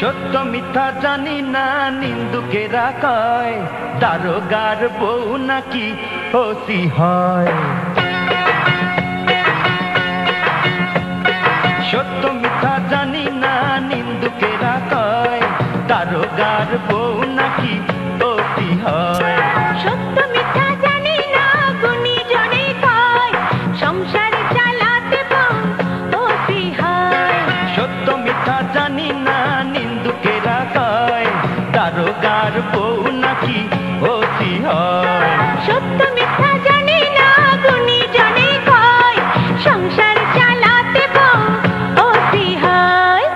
সত্য মিথ্যা জানি না নিন্দুকেরা কয়, দারোগার বউ নাকি ওসি হয়। সত্য মিথ্যা জানি না নিন্দুকেরা কয়, দারোগার বউ নাকি ওসি হয়। সত্য মিথ্যা জানি না গুণীজনে কয়, সংসার চালাতে বউ ওসি হয়। সত্য মিথ্যা জানি না নিন্দুকেরা কয়, দারোগার বউ নাকি ওসি হয়। সত্য মিথ্যা জানি না গুণীজনে কয়, সংসার চালাতে বউ ওসি হয়।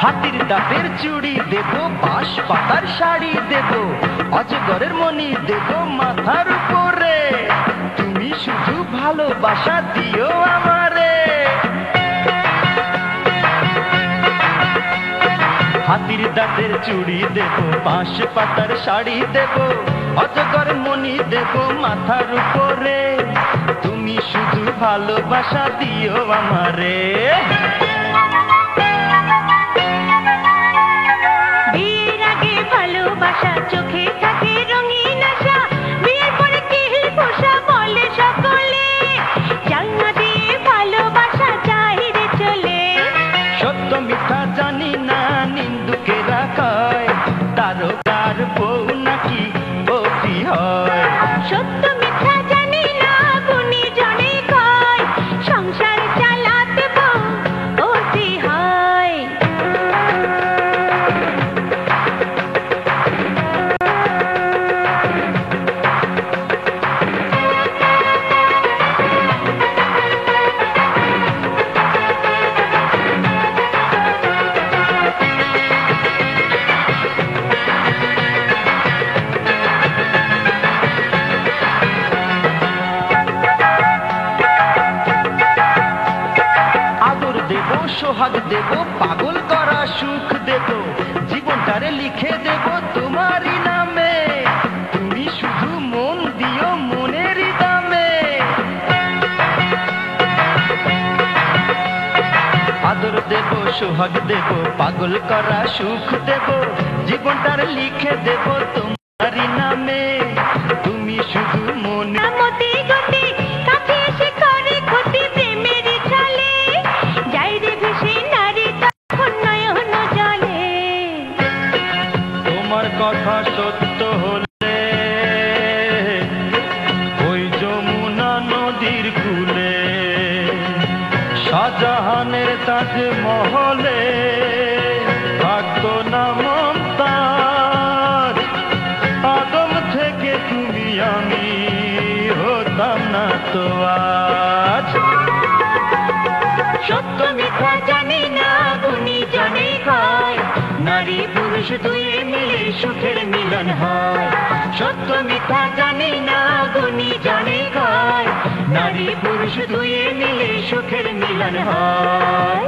হাতির দাঁতের চুড়ি দেব, বাঁশ পাতার শাড়ি দেব, অজগরের মণি দেব মাথার উপরে, তুমি শুধু ভালোবাসা দিও আমারে। হাতির দাঁতের চুড়ি দেব, বাঁশ পাতার শাড়ি দেব, অজগরের মণি দেব মাথার উপরে, তুমি শুধু ভালোবাসা দিও আমারে। বিয়ের আগে ভালোবাসা চোখে থাকে রঙিন আশা, বিয়ের পরে কি পোষা বলে সকলে, জানলা দিয়ে ভালোবাসা চাহিদে চলে। সত্য মিথ্যা জানি না নিন্দুকেরা কয়, দারোগার বউ নাকি ওসি হয়। সত্য মিথ্যা জানি না গুণীজনে কয়, সংসার চালাতে বউ ওসি হয়। আদর দেব, সোহাগ দেব, পাগল করা সুখ দেব, জীবনটারে লিখে দেব তোমারই নামে, তুমি শুধু মন দিও মনেরই দামে। আদর দেব, সোহাগ দেব, পাগল করা সুখ দেব, জীবনটারে লিখে দেব তোমারই নামে, তুমি শুধু মনে। মতি গতি কাছে এসে করে ক্ষতি প্রেমের ছলে, যাই রে ভেসে নারী তখন নয়ন জলে। তোমার কথা সত্য হলে ওই যমুনা নদীর কূলে, শাহজাহানের তাজমহলে থাকতো না মমতাজ, আদম থেকে তুমি আমি হতাম না তো আজ। সত্য মিথ্যা জানি না গুণীজনে কয়, নারী পুরুষ দুই মিলে সুখের মিলন হয়। সত্য মিথ্যা জানি না গুণীজনে কয়, নারী পুরুষ দুই মিলে সুখের মিলন হয়।